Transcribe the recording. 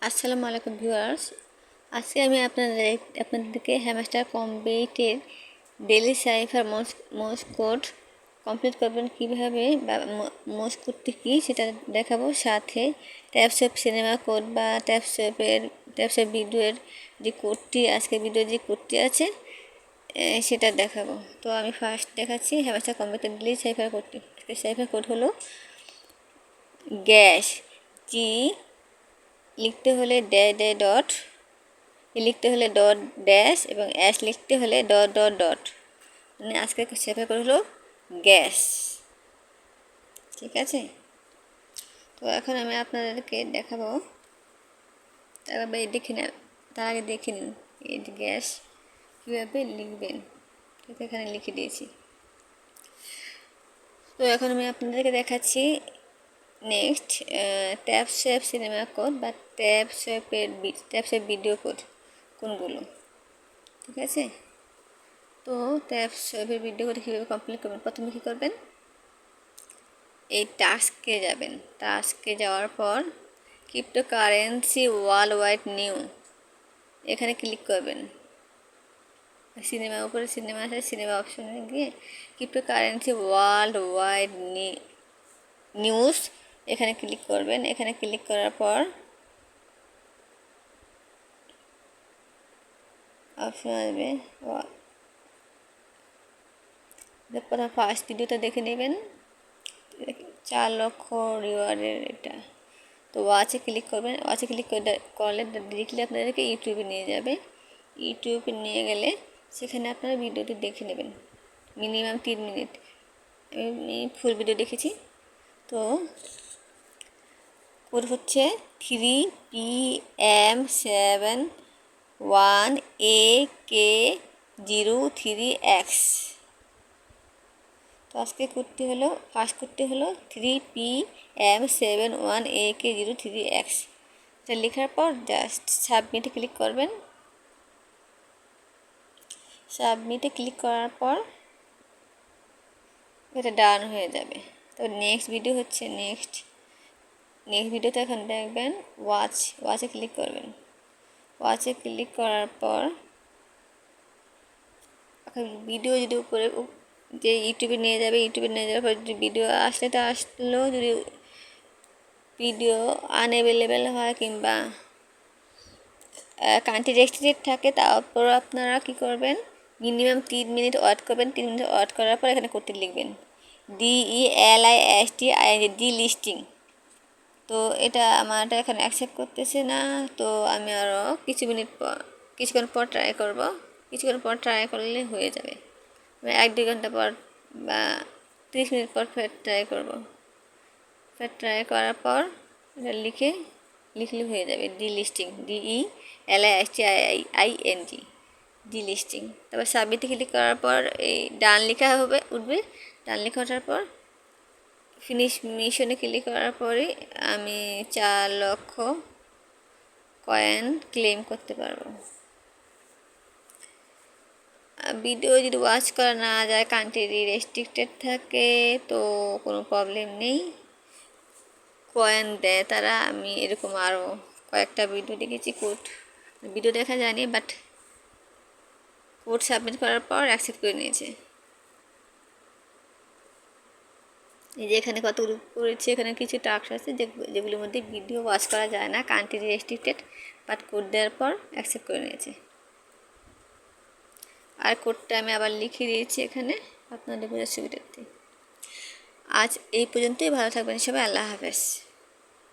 আসসালামু আলাইকুম ভিউয়ার্স। আজকে আমি আপনাদেরকে হ্যামস্টার কম্বেটের daily cipher Morse code complete করবেন কীভাবে বা মোর্স কোডটি কী সেটা দেখাবো। সাথে ট্যাপসঅ্যাপ সিনেমা কোড বা ট্যাপসঅ্যাপ ভিডিওর যে কোডটি আজকে ভিডিওর যে কোডটি আছে সেটা দেখাবো। তো আমি ফার্স্ট দেখাচ্ছি হ্যামস্টার কম্বেটের ডেইলি সাইফার কোডটি। আজকে সাইফার কোড হলো গ্যাস জি লিখতে হলে ডট লিখতে হলে ডট ড্যাশ এবং অ্যাশ লিখতে হলে ডট ডট ডট, মানে আজকে সেভাবে করে হলো গ্যাস। ঠিক আছে, তো এখন আমি আপনাদেরকে দেখাবো। তার আগে দেখে নিন এই গ্যাস কীভাবে লিখবেন। ঠিক, এখানে লিখে দিয়েছি। তো এখন আমি আপনাদেরকে দেখাচ্ছি নেক্সট ট্যাপসঅ্যাপ সিনেমা কোড বা ট্যাপসঅ্যাপ ভিডিও কোড কোনগুলো। ঠিক আছে, তো ট্যাপসঅ্যাপের ভিডিও কোড কীভাবে কমপ্লিট করবেন। প্রথমে কী করবেন, এই টাস্কে যাবেন। টাস্কে যাওয়ার পর ক্রিপ্টোকারেন্সি ওয়ার্ল্ড ওয়াইড নিউ এখানে ক্লিক করবেন। সিনেমার উপরে সিনেমা আছে, সিনেমা অপশনে গিয়ে ক্রিপ্টোকারেন্সি ওয়ার্ল্ড ওয়াইড নিউজ এখানে ক্লিক করবেন। এখানে ক্লিক করার পর অপশন আসবে, প্রথম ফার্স্ট ভিডিওটা দেখে নেবেন, 4 লক্ষ রিওয়ার্ডের এটা। তো ওয়াচে ক্লিক করবেন। ওয়াচে ক্লিক করলে ডিরেক্টলি আপনাদেরকে ইউটিউবে নিয়ে যাবে। ইউটিউবে নিয়ে গেলে সেখানে আপনারা ভিডিওটি দেখে নেবেন মিনিমাম 3 মিনিট। আমি ফুল ভিডিও দেখেছি। তো কোড হচ্ছে 3PM71AK03X। তো আজকে ফার্স্ট কোডটি হলো 3PM71AK03X। এটা লেখার পর জাস্ট সাবমিটে ক্লিক করবেন। সাবমিটে ক্লিক করার পর এটা ডান হয়ে যাবে। তো নেক্সট ভিডিও হচ্ছে নেক্সট ভিডিওতে এখন দেখবেন ওয়াচে ক্লিক করবেন। ওয়াচে ক্লিক করার পর ভিডিও যদি উপরে যে ইউটিউবে নিয়ে যাবে, ইউটিউবে নিয়ে যাওয়ার পর যদি ভিডিও আসলে তো আসলেও, যদি ভিডিও আনঅ্যাভেলেবেল হয় কিংবা কান্ট্রি রেস্ট্রিক্টেড থাকে, তারপর আপনারা কী করবেন, মিনিমাম 3 মিনিট ওয়েট করবেন। 3 মিনিট ওয়েট করার পর এখানে করতে লিখবেন DELISTING লিস্টিং। তো এটা আমারটা এখানে অ্যাকসেপ্ট করতেছে না, তো আমি আরও কিছুক্ষণ পর ট্রাই করব। কিছুক্ষণ পর ট্রাই করলে হয়ে যাবে। 1-2 ঘন্টা পর বা 30 মিনিট পর ফের ট্রাই করব। ফের ট্রাই করার পর এটা লিখলে হয়ে যাবে ডিলিস্টিং, DELISTING ডিলিস্টিং। তারপর সাবমিটে ক্লিক করার পর এই ডান লেখা উঠবে। ডান লেখা ওঠার পর ফিনিশ মিশনে ক্লিক করার পরে আমি 4 লক্ষ কয়েন ক্লেম করতে পারবো। ভিডিও যদি ওয়াচ করা না যায়, কান্ট্রি রেস্ট্রিক্টেড থাকে, তো কোনো প্রবলেম নেই, কয়েন দেয় তারা। আমি এরকম আরও কয়েকটা ভিডিও দেখেছি, ভিডিও দেখা যায়নি, বাট কোড সাবমিট করার পর অ্যাকসেপ্ট করে নিয়েছে। এই যে এখানে কতগুলো করেছি, এখানে কিছু টাস্ক আছে যেগুলোর মধ্যে ভিডিও ওয়াচ করা যায় না, কান্ট্রি রেস্ট্রিক্টেড, বাট কোড দেওয়ার পর অ্যাকসেপ্ট করে নিয়েছে। আর কোডটা আমি আবার লিখে দিয়েছি এখানে আপনাদের বোঝার সুবিধার্থে। আজ এই পর্যন্তই। ভালো থাকবেন সবাই। আল্লাহ হাফেজ।